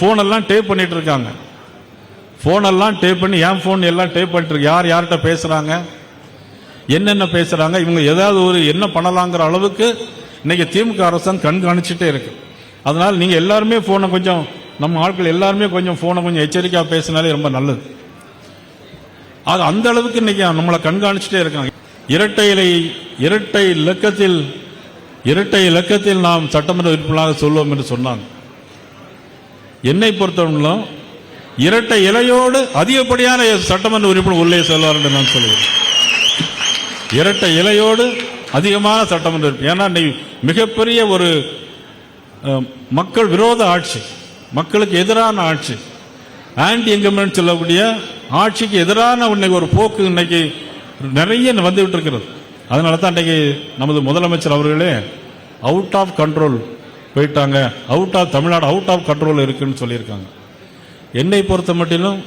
ஃபோனெல்லாம் tape பண்ணிட்டு இருக்காங்க. ஃபோனெல்லாம் tape பண்ணி என் ஃபோன் எல்லாம் டேப் பண்ணிட்டு இருக்கு. யார் யார்கிட்ட பேசுகிறாங்க, என்னென்ன பேசுகிறாங்க, இவங்க ஏதாவது ஒரு என்ன பண்ணலாங்கிற அளவுக்கு இன்னைக்கு திமுக அரசாங்கம் கண்காணிச்சுட்டே இருக்கு. அதனால் நீங்கள் எல்லாருமே ஃபோனை கொஞ்சம், நம்ம ஆட்கள் எல்லாருமே கொஞ்சம் ஃபோனை கொஞ்சம் எச்சரிக்கையாக பேசினாலே ரொம்ப நல்லது. அது அந்த அளவுக்கு இன்னைக்கு நம்மளை கண்காணிச்சுட்டே இருக்காங்க. இரட்டை இலக்கத்தில் நாம் சட்டமன்ற உறுப்பினராக சொல்வோம் என்று சொன்னாங்க. என்னை பொறுத்தவரையிலும் இரட்டை இலையோடு அதிகப்படியான சட்டமன்ற உறுப்பினர் உள்ளே செல்வார் என்று நான் சொல்கிறேன். இரட்டை இலையோடு அதிகமான சட்டமன்ற உறுப்பினர். ஏன்னா மிகப்பெரிய ஒரு மக்கள் விரோத ஆட்சி, மக்களுக்கு எதிரான ஆட்சி, ஆன்டி இன்கம்பன்ட் சொல்லக்கூடிய ஆட்சிக்கு எதிரான இன்னைக்கு ஒரு போக்கு இன்னைக்கு நிறைய வந்துவிட்டு இருக்கிறது. அதனால தான் இன்னைக்கு நமது முதலமைச்சர் அவர்களே அவுட் ஆஃப் கண்ட்ரோல் போயிட்டாங்க, தமிழ்நாடு அவுட் ஆஃப் கண்ட்ரோல் இருக்குன்னு சொல்லியிருக்காங்க. என்னை பொறுத்த மட்டிலும்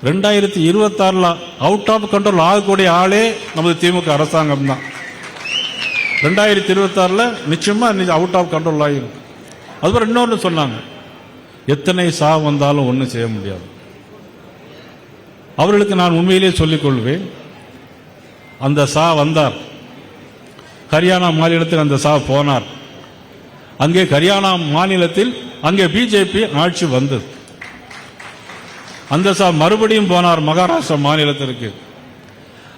2026 அவுட் ஆஃப் கண்ட்ரோல் ஆகக்கூடிய ஆளே நமது திமுக அரசாங்கம் தான். 2026 நிச்சயமா அவுட் ஆஃப் கண்ட்ரோல் ஆகிடும். அதுபோல் இன்னொன்று சொன்னாங்க, எத்தனை சாவு வந்தாலும் ஒன்றும் செய்ய முடியாது. அவர்களுக்கு நான் உண்மையிலே சொல்லிக் கொள்வேன், அந்த வந்தார், ஹரியானா மாநிலத்தில் அந்த போனார். அங்கே ஹரியானா மாநிலத்தில் அங்கே பிஜேபி ஆட்சி வந்தது. அந்த மறுபடியும் போனார் மகாராஷ்டிரா மாநிலத்திற்கு.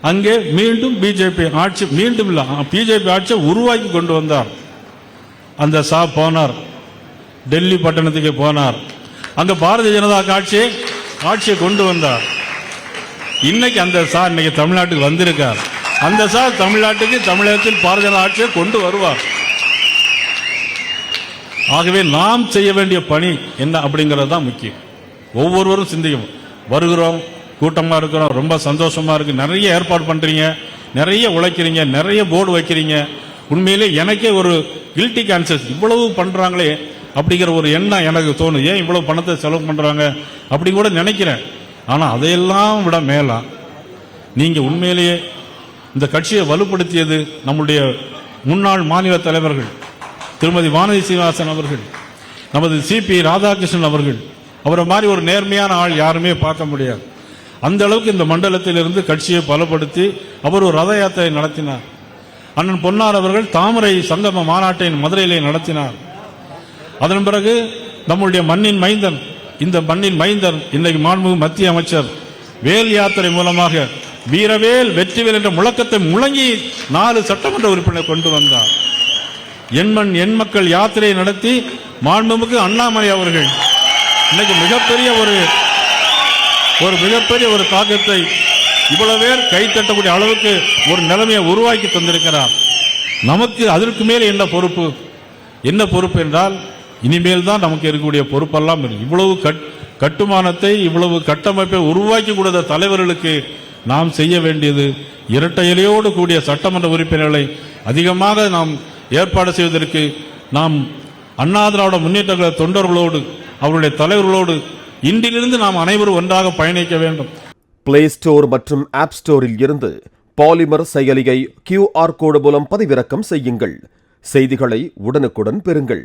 அங்கே மீண்டும் பிஜேபி ஆட்சி, மீண்டும் இல்லை, பிஜேபி ஆட்சியை உருவாக்கி கொண்டு வந்தார். அந்த போனார் டெல்லி பட்டணத்துக்கு போனார். அங்க பாரதிய ஜனதா ஆட்சியை கொண்டு வந்தார். இன்னைக்கு அந்த இன்னைக்கு தமிழ்நாட்டுக்கு வந்திருக்கார். அந்த தமிழ்நாட்டுக்கு, தமிழகத்தில் பாரதிய ஜனதா ஆட்சியை கொண்டு வருவார். ஆகவே நாம் செய்ய வேண்டிய பணி என்ன அப்படிங்கிறது தான் முக்கியம். ஒவ்வொருவரும் சிந்திக்கணும். வருகிறோம், கூட்டமா இருக்கிறோம், ரொம்ப சந்தோஷமா இருக்கு, நிறைய ஏற்பாடு பண்றீங்க, நிறைய உழைக்கிறீங்க, நிறைய போர்டு வைக்கிறீங்க. உண்மையிலே எனக்கே ஒரு கில்ட்டி கான்சியஸ், இவ்வளவு பண்றாங்களே அப்படிங்கிற ஒரு எண்ணம் எனக்கு தோணும். ஏன் இவ்வளவு பணத்தை செலவு பண்றாங்க அப்படி கூட நினைக்கிறேன். ஆனா அதையெல்லாம் விட மேலா நீங்க உண்மையிலேயே இந்த கட்சியை வலுப்படுத்தியது நம்முடைய முன்னாள் மாநில தலைவர்கள், திருமதி வானதி சீனிவாசன் அவர்கள், நமது சிபி ராதாகிருஷ்ணன் அவர்கள். அவரை மாதிரி ஒரு நேர்மையான ஆள் யாருமே பார்க்க முடியாது. அந்த அளவுக்கு இந்த மண்டலத்தில் இருந்து கட்சியை பலப்படுத்தி அவர் ஒரு ரத யாத்திரை நடத்தினார். அண்ணன் பொன்னார் அவர்கள் தாமரை சங்கம மாநாட்டை மதுரையிலே நடத்தினார். அதன் பிறகு நம்முடைய மண்ணின் மைந்தன், இந்த மண்ணின் மைந்தன் இன்னைக்கு மாண்புமிகு மத்திய அமைச்சர் வேல் யாத்திரை மூலமாக வீரவேல் வெற்றிவேல் என்ற முழக்கத்தை முழங்கி 4 சட்டமன்ற உறுப்பினர் கொண்டு வந்தார். எண்மண் எண் மக்கள் யாத்திரையை நடத்தி மாண்புமிகு அண்ணாமலை அவர்கள் இன்னைக்கு மிகப்பெரிய ஒரு தாக்கத்தை, இவ்வளவு பேர் கைத்தட்டக்கூடிய அளவுக்கு ஒரு நிலைமையை உருவாக்கி தந்திருக்கிறார். நமக்கு அதற்கு மேல் என்ன பொறுப்பு என்றால், இனிமேல் தான் நமக்கு இருக்கக்கூடிய பொறுப்பெல்லாம் இவ்வளவு கட்டுமானத்தை, இவ்வளவு கட்டமைப்பை உருவாக்கி கொடுத்த தலைவர்களுக்கு நாம் செய்ய வேண்டியது இரட்டை இலையோடு கூடிய சட்டமன்ற உறுப்பினர்களை அதிகமாக நாம் ஏற்பாடு செய்வதற்கு நாம் அண்ணா திராவிட முன்னேற்ற கழக தொண்டர்களோடு, அவருடைய தலைவர்களோடு இன்றிலிருந்து நாம் அனைவரும் ஒன்றாக பயணிக்க வேண்டும். பிளே ஸ்டோர் மற்றும் ஆப் ஸ்டோரில் இருந்து பாலிமர் செயலியை QR கோடு மூலம் பதிவிறக்கம் செய்யுங்கள். செய்திகளை உடனுக்குடன் பெறுங்கள்.